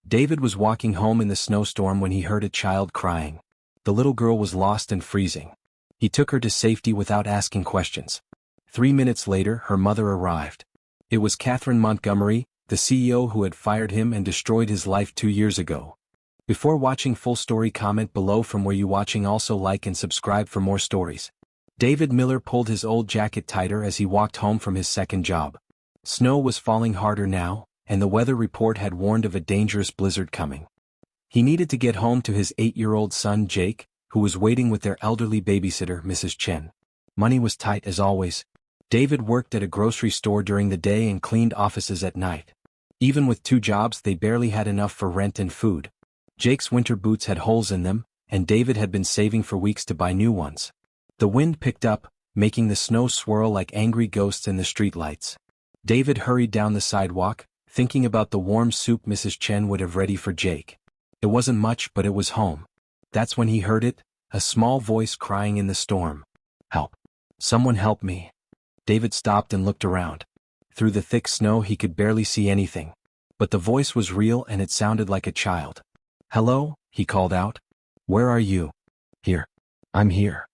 David was walking home in the snowstorm when he heard a child crying. The little girl was lost and freezing. He took her to safety without asking questions. 3 minutes later, her mother arrived. It was Catherine Montgomery, the CEO who had fired him and destroyed his life 2 years ago. Before watching full story, comment below from where you watching. Also like and subscribe for more stories. David Miller pulled his old jacket tighter as he walked home from his second job. Snow was falling harder now, and the weather report had warned of a dangerous blizzard coming. He needed to get home to his 8-year-old son Jake, who was waiting with their elderly babysitter Mrs. Chen. Money was tight as always. David worked at a grocery store during the day and cleaned offices at night. Even with 2 jobs, they barely had enough for rent and food. Jake's winter boots had holes in them, and David had been saving for weeks to buy new ones. The wind picked up, making the snow swirl like angry ghosts in the streetlights. David hurried down the sidewalk, thinking about the warm soup Mrs. Chen would have ready for Jake. It wasn't much, but it was home. That's when he heard it, a small voice crying in the storm. "Help! Someone help me!" David stopped and looked around. Through the thick snow he could barely see anything. But the voice was real and it sounded like a child. "Hello," he called out. "Where are you?" "Here. I'm here."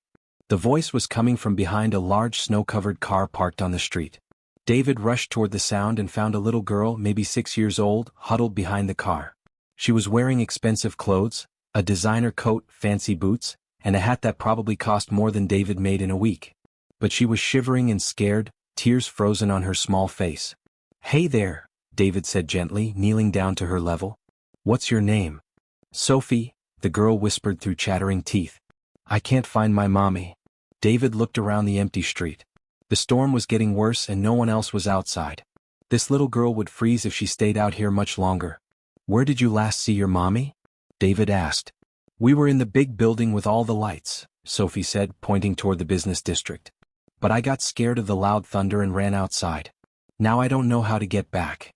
The voice was coming from behind a large snow-covered car parked on the street. David rushed toward the sound and found a little girl, maybe 6 years old, huddled behind the car. She was wearing expensive clothes, a designer coat, fancy boots, and a hat that probably cost more than David made in a week. But she was shivering and scared, tears frozen on her small face. "Hey there," David said gently, kneeling down to her level. "What's your name?" "Sophie," the girl whispered through chattering teeth. "I can't find my mommy." David looked around the empty street. The storm was getting worse and no one else was outside. This little girl would freeze if she stayed out here much longer. "Where did you last see your mommy?" David asked. "We were in the big building with all the lights," Sophie said, pointing toward the business district. "But I got scared of the loud thunder and ran outside. Now I don't know how to get back."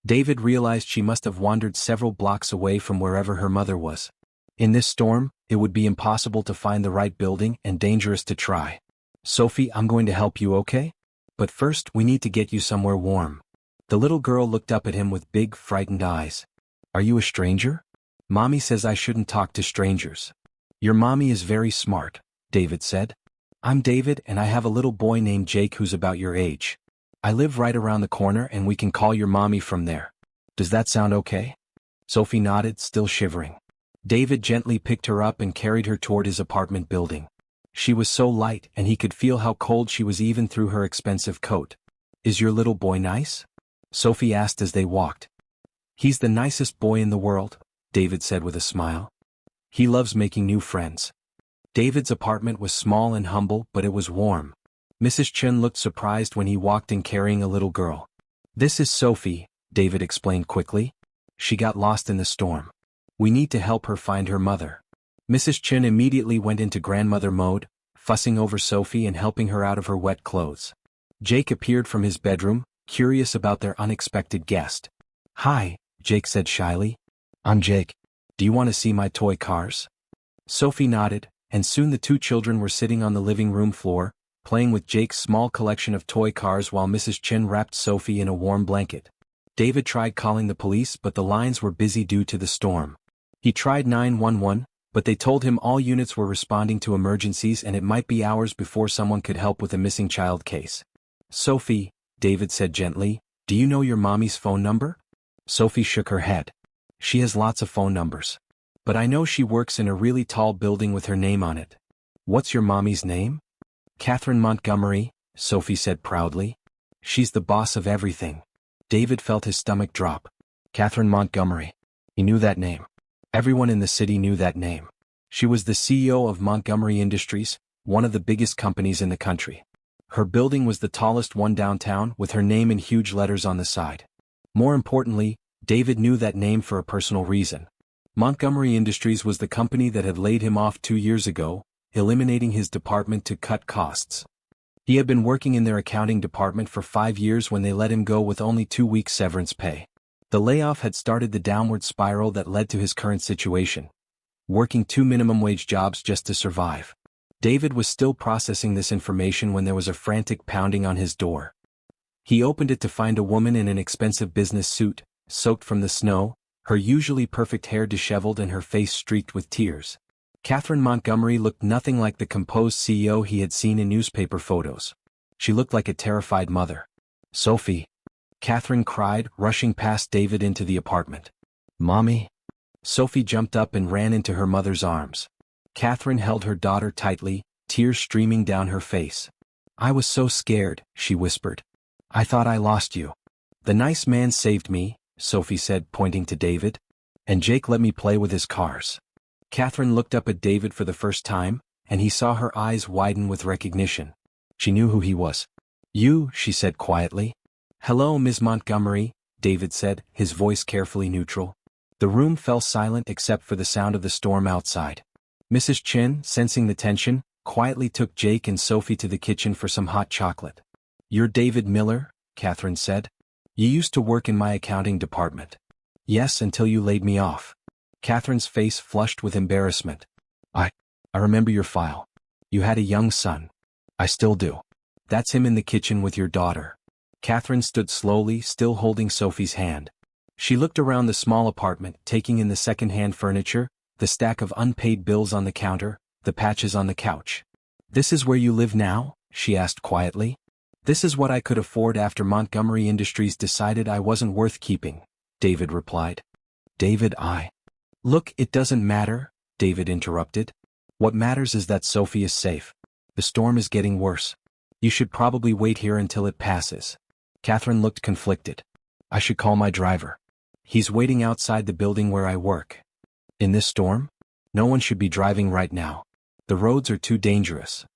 David realized she must have wandered several blocks away from wherever her mother was. In this storm, it would be impossible to find the right building and dangerous to try. "Sophie, I'm going to help you, okay? But first we need to get you somewhere warm." The little girl looked up at him with big, frightened eyes. "Are you a stranger?" "Mommy says I shouldn't talk to strangers." "Your mommy is very smart," David said. "I'm David and I have a little boy named Jake who's about your age. I live right around the corner and we can call your mommy from there. Does that sound okay?" Sophie nodded, still shivering. David gently picked her up and carried her toward his apartment building. She was so light and he could feel how cold she was even through her expensive coat. "Is your little boy nice?" Sophie asked as they walked. "He's the nicest boy in the world," David said with a smile. "He loves making new friends." David's apartment was small and humble, but it was warm. Mrs. Chen looked surprised when he walked in carrying a little girl. "This is Sophie," David explained quickly. "She got lost in the storm. We need to help her find her mother." Mrs. Chen immediately went into grandmother mode, fussing over Sophie and helping her out of her wet clothes. Jake appeared from his bedroom, curious about their unexpected guest. "Hi," Jake said shyly. "I'm Jake. Do you want to see my toy cars?" Sophie nodded, and soon the 2 children were sitting on the living room floor, playing with Jake's small collection of toy cars while Mrs. Chen wrapped Sophie in a warm blanket. David tried calling the police, but the lines were busy due to the storm. He tried 911, but they told him all units were responding to emergencies and it might be hours before someone could help with a missing child case. "Sophie," David said gently, "do you know your mommy's phone number?" Sophie shook her head. "She has lots of phone numbers. But I know she works in a really tall building with her name on it." "What's your mommy's name?" "Catherine Montgomery," Sophie said proudly. "She's the boss of everything." David felt his stomach drop. Catherine Montgomery. He knew that name. Everyone in the city knew that name. She was the CEO of Montgomery Industries, one of the biggest companies in the country. Her building was the tallest one downtown, with her name in huge letters on the side. More importantly, David knew that name for a personal reason. Montgomery Industries was the company that had laid him off 2 years ago, eliminating his department to cut costs. He had been working in their accounting department for 5 years when they let him go with only 2 weeks severance pay. The layoff had started the downward spiral that led to his current situation. Working 2 minimum wage jobs just to survive. David was still processing this information when there was a frantic pounding on his door. He opened it to find a woman in an expensive business suit, soaked from the snow, her usually perfect hair disheveled and her face streaked with tears. Catherine Montgomery looked nothing like the composed CEO he had seen in newspaper photos. She looked like a terrified mother. "Sophie!" Catherine cried, rushing past David into the apartment. "Mommy!" Sophie jumped up and ran into her mother's arms. Catherine held her daughter tightly, tears streaming down her face. "I was so scared," she whispered. "I thought I lost you." "The nice man saved me," Sophie said, pointing to David. "And Jake let me play with his cars." Catherine looked up at David for the first time, and he saw her eyes widen with recognition. She knew who he was. "You," she said quietly. "Hello, Ms. Montgomery," David said, his voice carefully neutral. The room fell silent except for the sound of the storm outside. Mrs. Chen, sensing the tension, quietly took Jake and Sophie to the kitchen for some hot chocolate. "You're David Miller?" Catherine said. "You used to work in my accounting department." "Yes, until you laid me off." Catherine's face flushed with embarrassment. I remember your file. You had a young son." "I still do." "That's him in the kitchen with your daughter." Catherine stood slowly, still holding Sophie's hand. She looked around the small apartment, taking in the second-hand furniture, the stack of unpaid bills on the counter, the patches on the couch. "This is where you live now?" she asked quietly. "This is what I could afford after Montgomery Industries decided I wasn't worth keeping," David replied. "David, Look, it doesn't matter," David interrupted. "What matters is that Sophie is safe. The storm is getting worse. You should probably wait here until it passes." Catherine looked conflicted. "I should call my driver. He's waiting outside the building where I work." "In this storm? No one should be driving right now. The roads are too dangerous."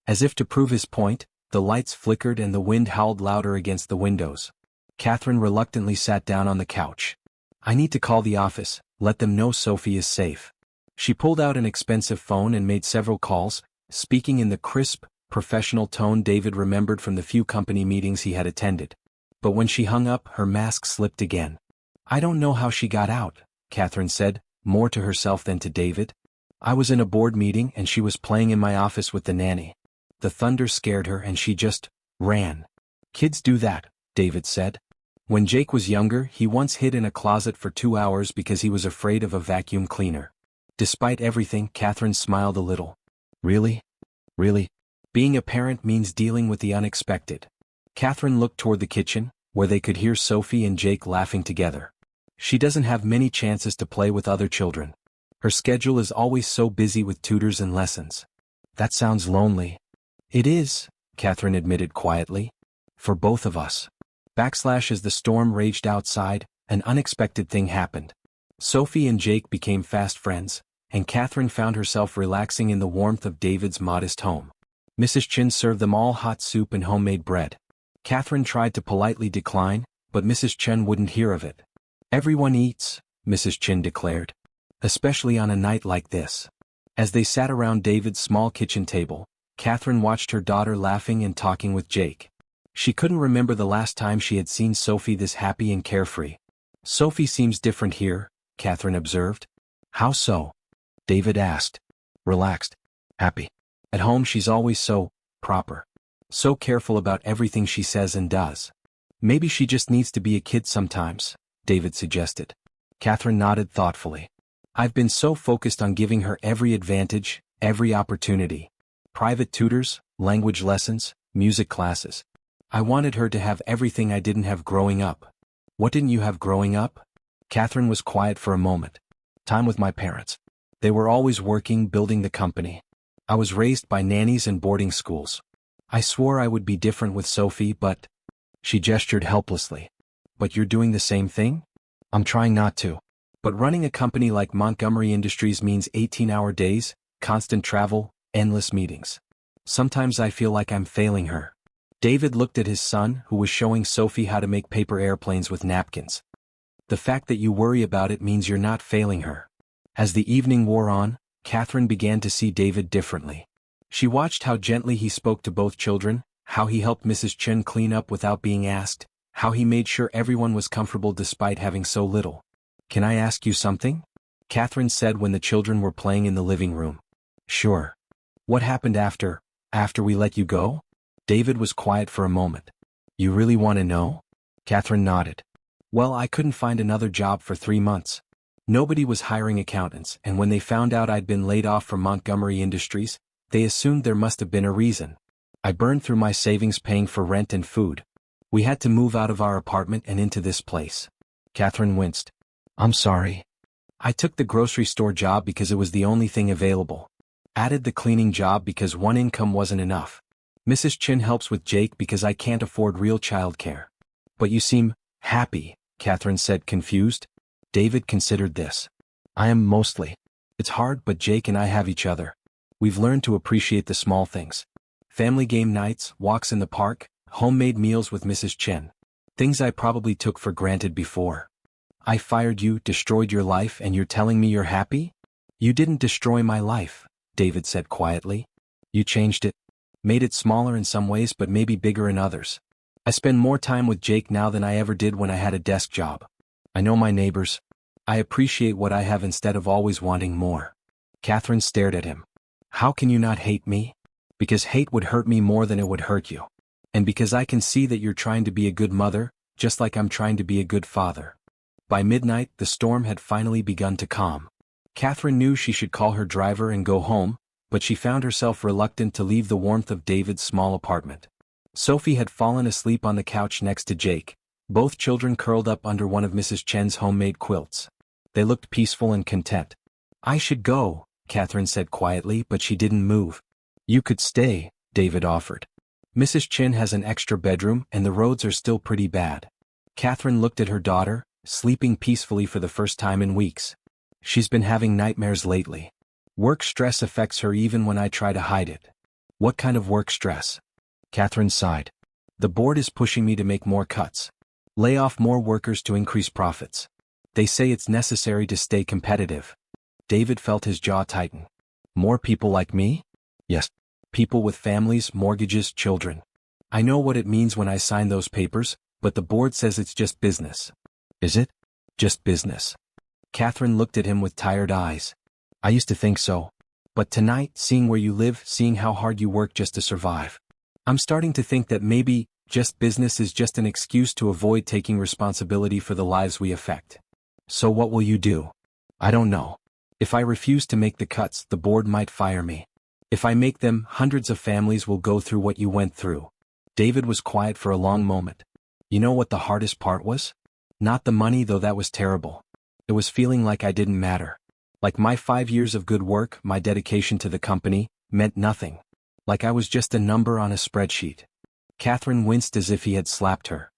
As if to prove his point, the lights flickered and the wind howled louder against the windows. Catherine reluctantly sat down on the couch. "I need to call the office, let them know Sophie is safe." She pulled out an expensive phone and made several calls, speaking in the crisp, professional tone David remembered from the few company meetings he had attended. But when she hung up, her mask slipped again. "I don't know how she got out," Catherine said, more to herself than to David. "I was in a board meeting and she was playing in my office with the nanny. The thunder scared her and she just ran." "Kids do that," David said. "When Jake was younger, he once hid in a closet for 2 hours because he was afraid of a vacuum cleaner." Despite everything, Catherine smiled a little. "Really? Really? Being a parent means dealing with the unexpected." Catherine looked toward the kitchen, where they could hear Sophie and Jake laughing together. "She doesn't have many chances to play with other children. Her schedule is always so busy with tutors and lessons." "That sounds lonely." "It is," Catherine admitted quietly. "For both of us." As the storm raged outside, an unexpected thing happened. Sophie and Jake became fast friends, and Catherine found herself relaxing in the warmth of David's modest home. Mrs. Chen served them all hot soup and homemade bread. Catherine tried to politely decline, but Mrs. Chen wouldn't hear of it. "Everyone eats," Mrs. Chen declared. "Especially on a night like this." As they sat around David's small kitchen table, Catherine watched her daughter laughing and talking with Jake. She couldn't remember the last time she had seen Sophie this happy and carefree. "Sophie seems different here," Catherine observed. "How so?" David asked. "Relaxed. Happy. At home she's always so proper. So careful about everything she says and does." "Maybe she just needs to be a kid sometimes," David suggested. Catherine nodded thoughtfully. "I've been so focused on giving her every advantage, every opportunity. Private tutors, language lessons, music classes. I wanted her to have everything I didn't have growing up." "What didn't you have growing up?" Catherine was quiet for a moment. "Time with my parents. They were always working, building the company. I was raised by nannies and boarding schools. I swore I would be different with Sophie, but..." She gestured helplessly. "But you're doing the same thing?" "I'm trying not to. But running a company like Montgomery Industries means 18-hour days, constant travel, endless meetings. Sometimes I feel like I'm failing her." David looked at his son, who was showing Sophie how to make paper airplanes with napkins. "The fact that you worry about it means you're not failing her." As the evening wore on, Catherine began to see David differently. She watched how gently he spoke to both children, how he helped Mrs. Chen clean up without being asked, how he made sure everyone was comfortable despite having so little. "Can I ask you something?" Catherine said when the children were playing in the living room. "Sure. What happened after we let you go?" David was quiet for a moment. "You really want to know?" Catherine nodded. Well, I couldn't find another job for 3 months. Nobody was hiring accountants, and when they found out I'd been laid off from Montgomery Industries, they assumed there must have been a reason. I burned through my savings paying for rent and food. We had to move out of our apartment and into this place. Catherine winced. I'm sorry. I took the grocery store job because it was the only thing available. Added the cleaning job because one income wasn't enough. Mrs. Chin helps with Jake because I can't afford real childcare. But you seem happy, Catherine said, confused. David considered this. I am mostly. It's hard, but Jake and I have each other. We've learned to appreciate the small things. Family game nights, walks in the park, homemade meals with Mrs. Chen. Things I probably took for granted before. I fired you, destroyed your life, and you're telling me you're happy? You didn't destroy my life, David said quietly. You changed it. Made it smaller in some ways but maybe bigger in others. I spend more time with Jake now than I ever did when I had a desk job. I know my neighbors. I appreciate what I have instead of always wanting more. Catherine stared at him. How can you not hate me? Because hate would hurt me more than it would hurt you. And because I can see that you're trying to be a good mother, just like I'm trying to be a good father. By midnight, the storm had finally begun to calm. Catherine knew she should call her driver and go home, but she found herself reluctant to leave the warmth of David's small apartment. Sophie had fallen asleep on the couch next to Jake, both children curled up under one of Mrs. Chen's homemade quilts. They looked peaceful and content. I should go, Catherine said quietly, but she didn't move. You could stay, David offered. Mrs. Chen has an extra bedroom and the roads are still pretty bad. Catherine looked at her daughter, sleeping peacefully for the first time in weeks. She's been having nightmares lately. Work stress affects her even when I try to hide it. What kind of work stress? Catherine sighed. The board is pushing me to make more cuts. Lay off more workers to increase profits. They say it's necessary to stay competitive. David felt his jaw tighten. More people like me? Yes. People with families, mortgages, children. I know what it means when I sign those papers, but the board says it's just business. Is it? Just business. Catherine looked at him with tired eyes. I used to think so. But tonight, seeing where you live, seeing how hard you work just to survive, I'm starting to think that maybe just business is just an excuse to avoid taking responsibility for the lives we affect. So what will you do? I don't know. If I refuse to make the cuts, the board might fire me. If I make them, hundreds of families will go through what you went through. David was quiet for a long moment. You know what the hardest part was? Not the money, though that was terrible. It was feeling like I didn't matter. Like my 5 years of good work, my dedication to the company, meant nothing. Like I was just a number on a spreadsheet. Catherine winced as if he had slapped her.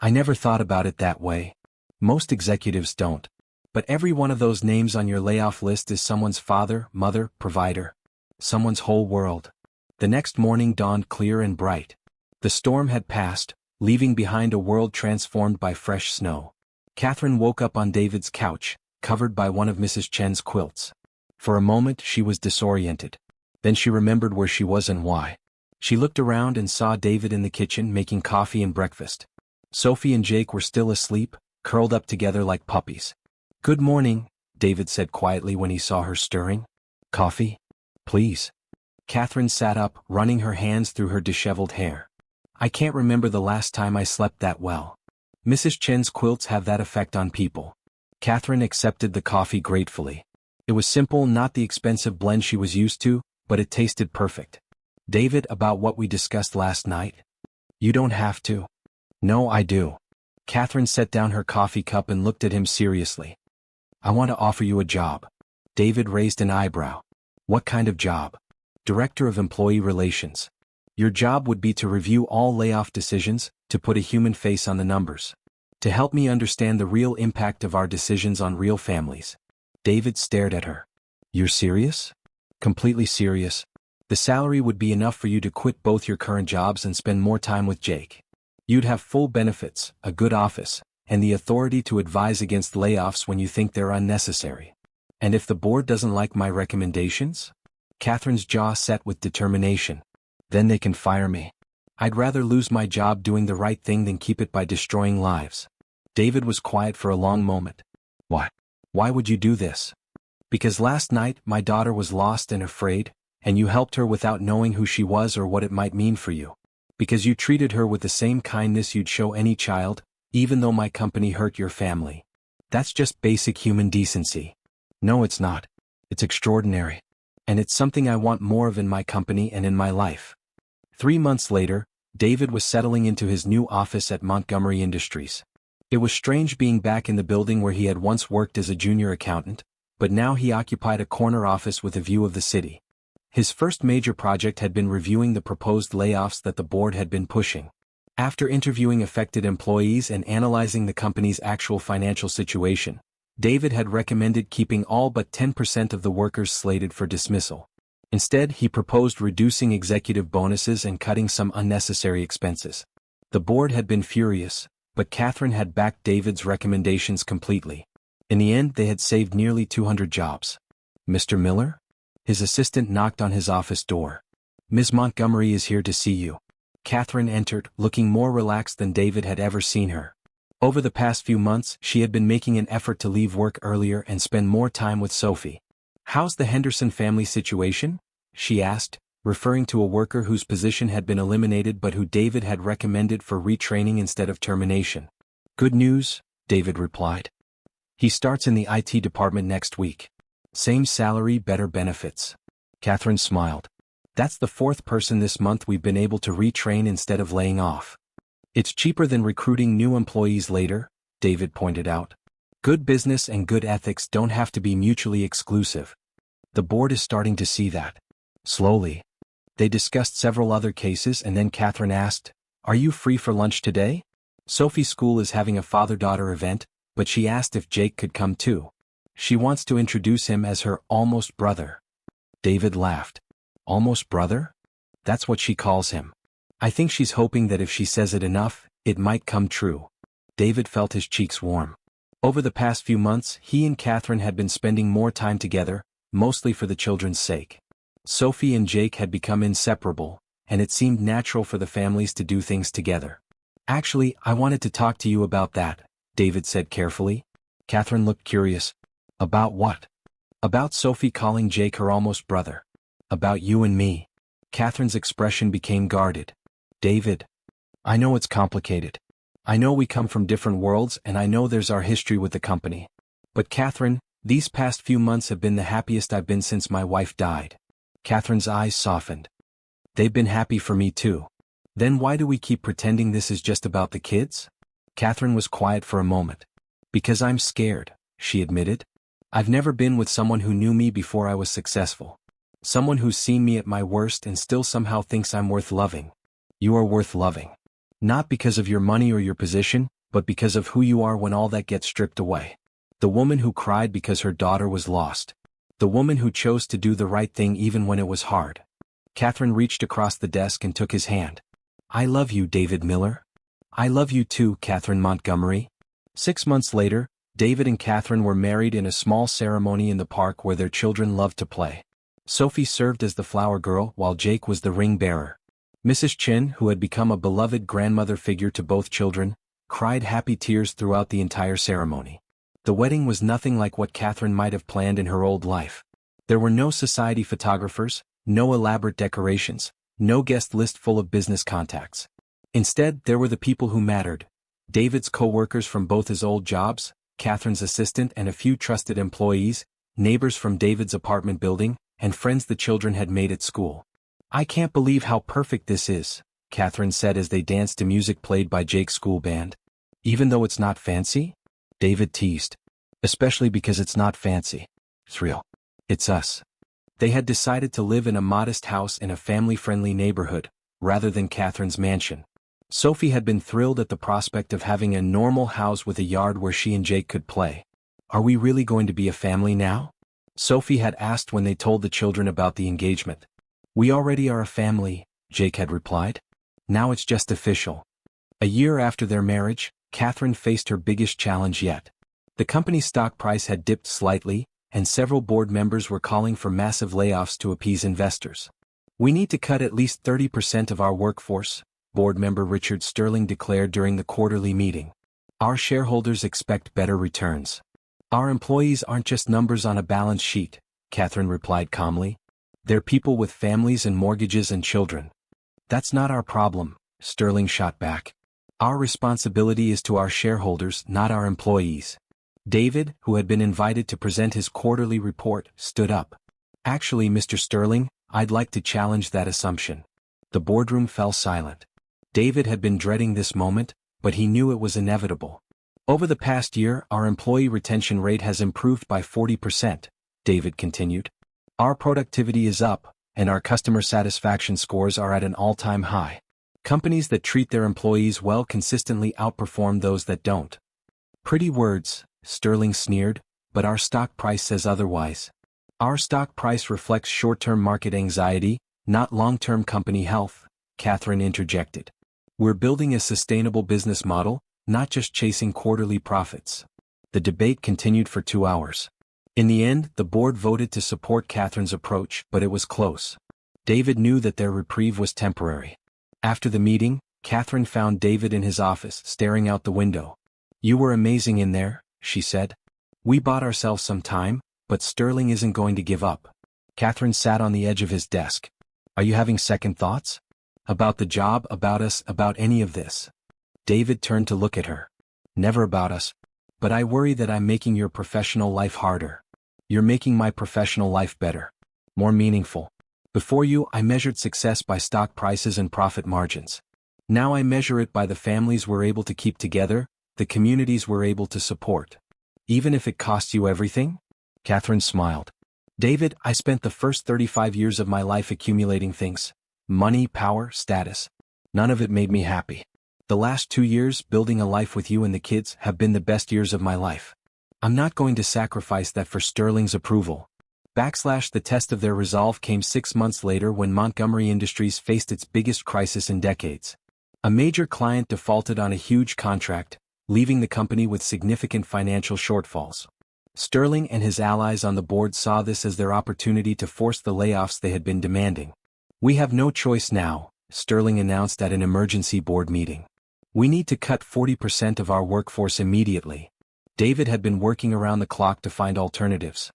I never thought about it that way. Most executives don't. But every one of those names on your layoff list is someone's father, mother, provider. Someone's whole world. The next morning dawned clear and bright. The storm had passed, leaving behind a world transformed by fresh snow. Catherine woke up on David's couch, covered by one of Mrs. Chen's quilts. For a moment she was disoriented. Then she remembered where she was and why. She looked around and saw David in the kitchen making coffee and breakfast. Sophie and Jake were still asleep, curled up together like puppies. Good morning, David said quietly when he saw her stirring. Coffee? Please. Catherine sat up, running her hands through her disheveled hair. I can't remember the last time I slept that well. Mrs. Chen's quilts have that effect on people. Catherine accepted the coffee gratefully. It was simple, not the expensive blend she was used to, but it tasted perfect. David, about what we discussed last night? You don't have to. No, I do. Catherine set down her coffee cup and looked at him seriously. I want to offer you a job. David raised an eyebrow. What kind of job? Director of Employee Relations. Your job would be to review all layoff decisions, to put a human face on the numbers. To help me understand the real impact of our decisions on real families. David stared at her. You're serious? Completely serious. The salary would be enough for you to quit both your current jobs and spend more time with Jake. You'd have full benefits, a good office, and the authority to advise against layoffs when you think they're unnecessary. And if the board doesn't like my recommendations? Catherine's jaw set with determination. Then they can fire me. I'd rather lose my job doing the right thing than keep it by destroying lives. David was quiet for a long moment. Why? Why would you do this? Because last night my daughter was lost and afraid, and you helped her without knowing who she was or what it might mean for you. Because you treated her with the same kindness you'd show any child, even though my company hurt your family. That's just basic human decency. No, it's not. It's extraordinary. And it's something I want more of in my company and in my life. 3 months later, David was settling into his new office at Montgomery Industries. It was strange being back in the building where he had once worked as a junior accountant, but now he occupied a corner office with a view of the city. His first major project had been reviewing the proposed layoffs that the board had been pushing. After interviewing affected employees and analyzing the company's actual financial situation, David had recommended keeping all but 10% of the workers slated for dismissal. Instead, he proposed reducing executive bonuses and cutting some unnecessary expenses. The board had been furious, but Catherine had backed David's recommendations completely. In the end, they had saved nearly 200 jobs. "Mr. Miller?" His assistant knocked on his office door. "Ms. Montgomery is here to see you." Catherine entered, looking more relaxed than David had ever seen her. Over the past few months, she had been making an effort to leave work earlier and spend more time with Sophie. "How's the Henderson family situation?" she asked, referring to a worker whose position had been eliminated but who David had recommended for retraining instead of termination. "Good news," David replied. "He starts in the IT department next week. Same salary, better benefits." Catherine smiled. "That's the 4th person this month we've been able to retrain instead of laying off. It's cheaper than recruiting new employees later," David pointed out. "Good business and good ethics don't have to be mutually exclusive. The board is starting to see that." Slowly. They discussed several other cases and then Catherine asked, "Are you free for lunch today? Sophie's school is having a father-daughter event, but she asked if Jake could come too. She wants to introduce him as her almost brother." David laughed. "Almost brother? That's what she calls him. I think she's hoping that if she says it enough, it might come true." David felt his cheeks warm. Over the past few months, he and Catherine had been spending more time together, mostly for the children's sake. Sophie and Jake had become inseparable, and it seemed natural for the families to do things together. "Actually, I wanted to talk to you about that," David said carefully. Catherine looked curious. "About what?" "About Sophie calling Jake her almost brother. About you and me." Catherine's expression became guarded. "David, I know it's complicated. I know we come from different worlds and I know there's our history with the company. But Catherine, these past few months have been the happiest I've been since my wife died." Catherine's eyes softened. "They've been happy for me too. Then why do we keep pretending this is just about the kids?" Catherine was quiet for a moment. "Because I'm scared," she admitted. "I've never been with someone who knew me before I was successful. Someone who's seen me at my worst and still somehow thinks I'm worth loving." "You are worth loving. Not because of your money or your position, but because of who you are when all that gets stripped away. The woman who cried because her daughter was lost. The woman who chose to do the right thing even when it was hard." Catherine reached across the desk and took his hand. "I love you, David Miller." "I love you too, Catherine Montgomery." 6 months later, David and Catherine were married in a small ceremony in the park where their children loved to play. Sophie served as the flower girl while Jake was the ring bearer. Mrs. Chin, who had become a beloved grandmother figure to both children, cried happy tears throughout the entire ceremony. The wedding was nothing like what Catherine might have planned in her old life. There were no society photographers, no elaborate decorations, no guest list full of business contacts. Instead, there were the people who mattered. David's co-workers from both his old jobs, Catherine's assistant and a few trusted employees, neighbors from David's apartment building, and friends the children had made at school. "I can't believe how perfect this is," Catherine said as they danced to music played by Jake's school band. "Even though it's not fancy?" David teased. "Especially because it's not fancy. It's real. It's us." They had decided to live in a modest house in a family-friendly neighborhood, rather than Catherine's mansion. Sophie had been thrilled at the prospect of having a normal house with a yard where she and Jake could play. "Are we really going to be a family now?" Sophie had asked when they told the children about the engagement. "We already are a family," Jake had replied. "Now it's just official." A year after their marriage, Catherine faced her biggest challenge yet. The company's stock price had dipped slightly, and several board members were calling for massive layoffs to appease investors. "We need to cut at least 30% of our workforce," board member Richard Sterling declared during the quarterly meeting. "Our shareholders expect better returns." "Our employees aren't just numbers on a balance sheet," Catherine replied calmly. "They're people with families and mortgages and children." "That's not our problem," Sterling shot back. Our responsibility is to our shareholders, not our employees. David, who had been invited to present his quarterly report, stood up. Actually, Mr. Sterling, I'd like to challenge that assumption. The boardroom fell silent. David had been dreading this moment, but he knew it was inevitable. Over the past year, our employee retention rate has improved by 40%, David continued. Our productivity is up, and our customer satisfaction scores are at an all-time high. Companies that treat their employees well consistently outperform those that don't. Pretty words, Sterling sneered, but our stock price says otherwise. Our stock price reflects short-term market anxiety, not long-term company health, Catherine interjected. We're building a sustainable business model, not just chasing quarterly profits. The debate continued for 2 hours. In the end, the board voted to support Catherine's approach, but it was close. David knew that their reprieve was temporary. After the meeting, Catherine found David in his office, staring out the window. You were amazing in there, she said. We bought ourselves some time, but Sterling isn't going to give up. Catherine sat on the edge of his desk. Are you having second thoughts? About the job, about us, about any of this? David turned to look at her. Never about us. But I worry that I'm making your professional life harder. You're making my professional life better. More meaningful. Before you, I measured success by stock prices and profit margins. Now I measure it by the families we're able to keep together, the communities we're able to support. Even if it costs you everything? Catherine smiled. David, I spent the first 35 years of my life accumulating things. Money, power, status. None of it made me happy. The last 2 years, building a life with you and the kids, have been the best years of my life. I'm not going to sacrifice that for Sterling's approval. The test of their resolve came 6 months later when Montgomery Industries faced its biggest crisis in decades. A major client defaulted on a huge contract, leaving the company with significant financial shortfalls. Sterling and his allies on the board saw this as their opportunity to force the layoffs they had been demanding. We have no choice now, Sterling announced at an emergency board meeting. We need to cut 40% of our workforce immediately. David had been working around the clock to find alternatives.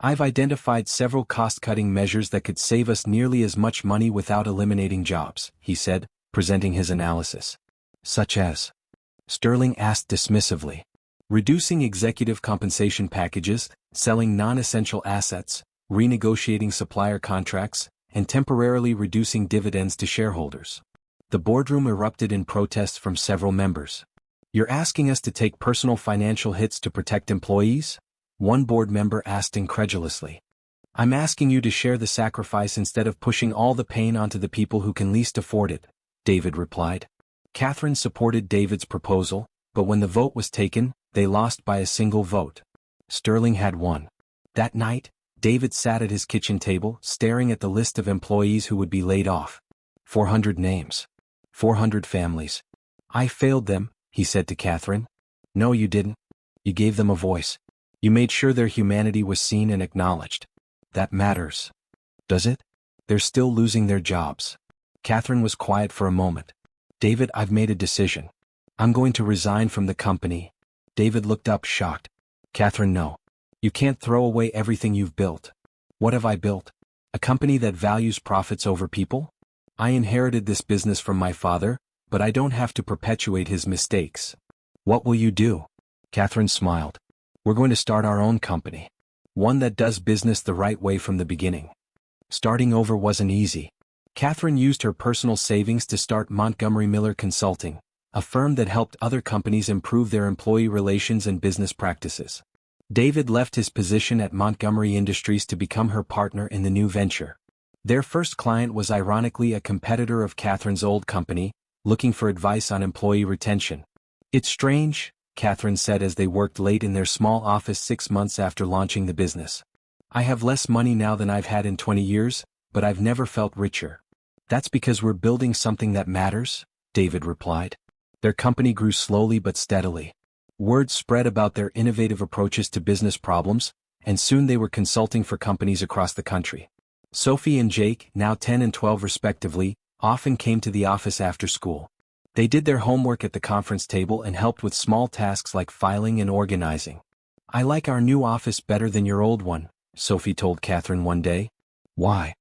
I've identified several cost-cutting measures that could save us nearly as much money without eliminating jobs, he said, presenting his analysis. Such as? Sterling asked dismissively. Reducing executive compensation packages, selling non-essential assets, renegotiating supplier contracts, and temporarily reducing dividends to shareholders. The boardroom erupted in protests from several members. You're asking us to take personal financial hits to protect employees? One board member asked incredulously. I'm asking you to share the sacrifice instead of pushing all the pain onto the people who can least afford it, David replied. Catherine supported David's proposal, but when the vote was taken, they lost by a single vote. Sterling had won. That night, David sat at his kitchen table, staring at the list of employees who would be laid off. 400 names. 400 families. I failed them, he said to Catherine. No, you didn't. You gave them a voice. You made sure their humanity was seen and acknowledged. That matters. Does it? They're still losing their jobs. Catherine was quiet for a moment. David, I've made a decision. I'm going to resign from the company. David looked up shocked. Catherine, no. You can't throw away everything you've built. What have I built? A company that values profits over people? I inherited this business from my father, but I don't have to perpetuate his mistakes. What will you do? Catherine smiled. We're going to start our own company. One that does business the right way from the beginning. Starting over wasn't easy. Catherine used her personal savings to start Montgomery Miller Consulting, a firm that helped other companies improve their employee relations and business practices. David left his position at Montgomery Industries to become her partner in the new venture. Their first client was ironically a competitor of Catherine's old company, looking for advice on employee retention. It's strange, Catherine said as they worked late in their small office 6 months after launching the business. I have less money now than I've had in 20 years, but I've never felt richer. That's because we're building something that matters, David replied. Their company grew slowly but steadily. Word spread about their innovative approaches to business problems, and soon they were consulting for companies across the country. Sophie and Jake, now 10 and 12 respectively, often came to the office after school. They did their homework at the conference table and helped with small tasks like filing and organizing. I like our new office better than your old one, Sophie told Catherine one day. Why?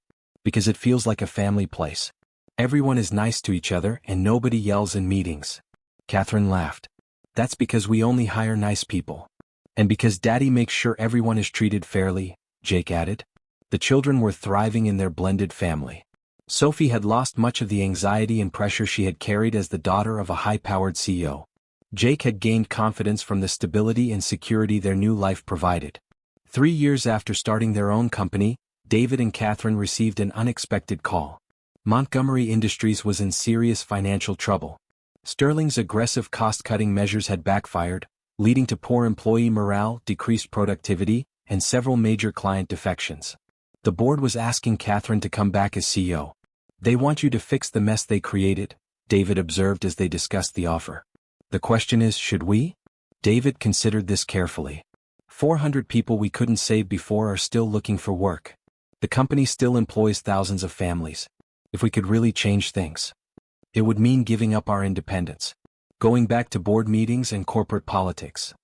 Because it feels like a family place. Everyone is nice to each other and nobody yells in meetings. Catherine laughed. That's because we only hire nice people. And because Daddy makes sure everyone is treated fairly, Jake added. The children were thriving in their blended family. Sophie had lost much of the anxiety and pressure she had carried as the daughter of a high-powered CEO. Jake had gained confidence from the stability and security their new life provided. 3 years after starting their own company, David and Catherine received an unexpected call. Montgomery Industries was in serious financial trouble. Sterling's aggressive cost-cutting measures had backfired, leading to poor employee morale, decreased productivity, and several major client defections. The board was asking Catherine to come back as CEO. They want you to fix the mess they created, David observed as they discussed the offer. The question is, should we? David considered this carefully. 400 people we couldn't save before are still looking for work. The company still employs thousands of families. If we could really change things, it would mean giving up our independence, going back to board meetings and corporate politics.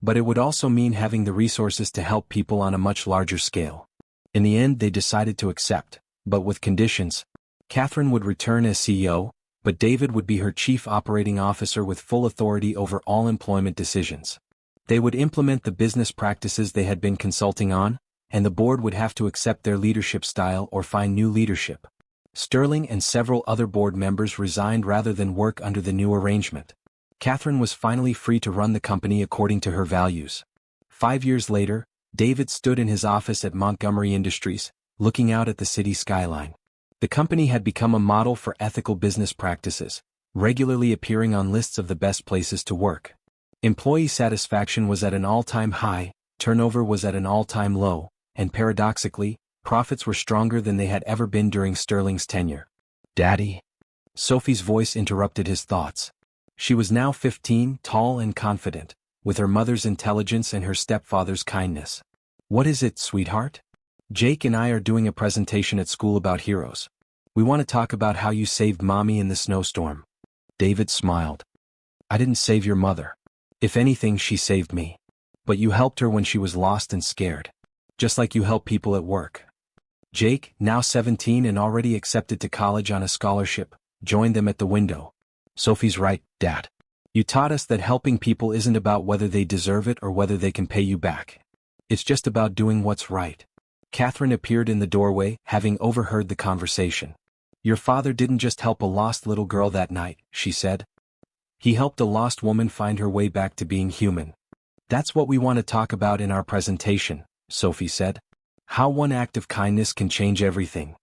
But it would also mean having the resources to help people on a much larger scale. In the end, they decided to accept, but with conditions. Catherine would return as CEO, but David would be her chief operating officer with full authority over all employment decisions. They would implement the business practices they had been consulting on, and the board would have to accept their leadership style or find new leadership. Sterling and several other board members resigned rather than work under the new arrangement. Catherine was finally free to run the company according to her values. 5 years later, David stood in his office at Montgomery Industries, looking out at the city skyline. The company had become a model for ethical business practices, regularly appearing on lists of the best places to work. Employee satisfaction was at an all-time high, turnover was at an all-time low, and paradoxically, profits were stronger than they had ever been during Sterling's tenure. Daddy? Sophie's voice interrupted his thoughts. She was now 15, tall and confident, with her mother's intelligence and her stepfather's kindness. What is it, sweetheart? Jake and I are doing a presentation at school about heroes. We want to talk about how you saved Mommy in the snowstorm. David smiled. I didn't save your mother. If anything, she saved me. But you helped her when she was lost and scared. Just like you help people at work. Jake, now 17 and already accepted to college on a scholarship, joined them at the window. Sophie's right, Dad. You taught us that helping people isn't about whether they deserve it or whether they can pay you back. It's just about doing what's right. Catherine appeared in the doorway, having overheard the conversation. Your father didn't just help a lost little girl that night, she said. He helped a lost woman find her way back to being human. That's what we want to talk about in our presentation, Sophie said. How one act of kindness can change everything.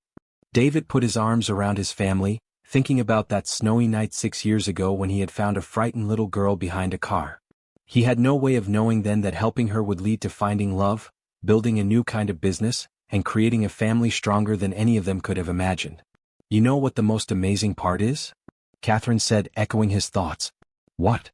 David put his arms around his family, thinking about that snowy night 6 years ago when he had found a frightened little girl behind a car. He had no way of knowing then that helping her would lead to finding love, building a new kind of business, and creating a family stronger than any of them could have imagined. You know what the most amazing part is? Catherine said, echoing his thoughts. What?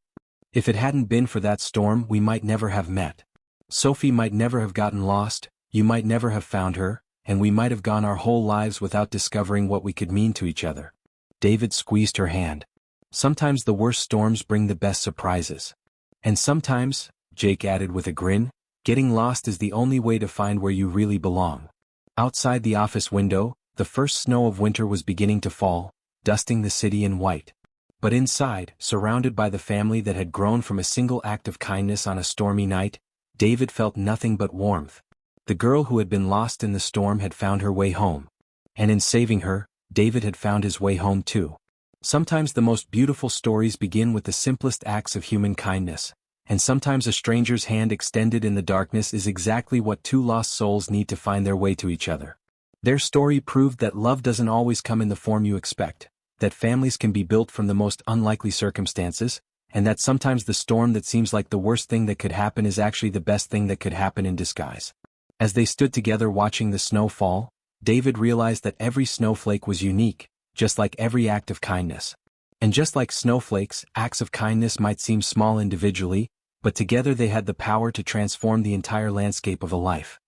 If it hadn't been for that storm, we might never have met. Sophie might never have gotten lost, you might never have found her, and we might have gone our whole lives without discovering what we could mean to each other. David squeezed her hand. Sometimes the worst storms bring the best surprises. And sometimes, Jake added with a grin, getting lost is the only way to find where you really belong. Outside the office window, the first snow of winter was beginning to fall, dusting the city in white. But inside, surrounded by the family that had grown from a single act of kindness on a stormy night, David felt nothing but warmth. The girl who had been lost in the storm had found her way home. And in saving her, David had found his way home too. Sometimes the most beautiful stories begin with the simplest acts of human kindness, and sometimes a stranger's hand extended in the darkness is exactly what two lost souls need to find their way to each other. Their story proved that love doesn't always come in the form you expect, that families can be built from the most unlikely circumstances, and that sometimes the storm that seems like the worst thing that could happen is actually the best thing that could happen in disguise. As they stood together watching the snow fall, David realized that every snowflake was unique, just like every act of kindness. And just like snowflakes, acts of kindness might seem small individually, but together they had the power to transform the entire landscape of a life.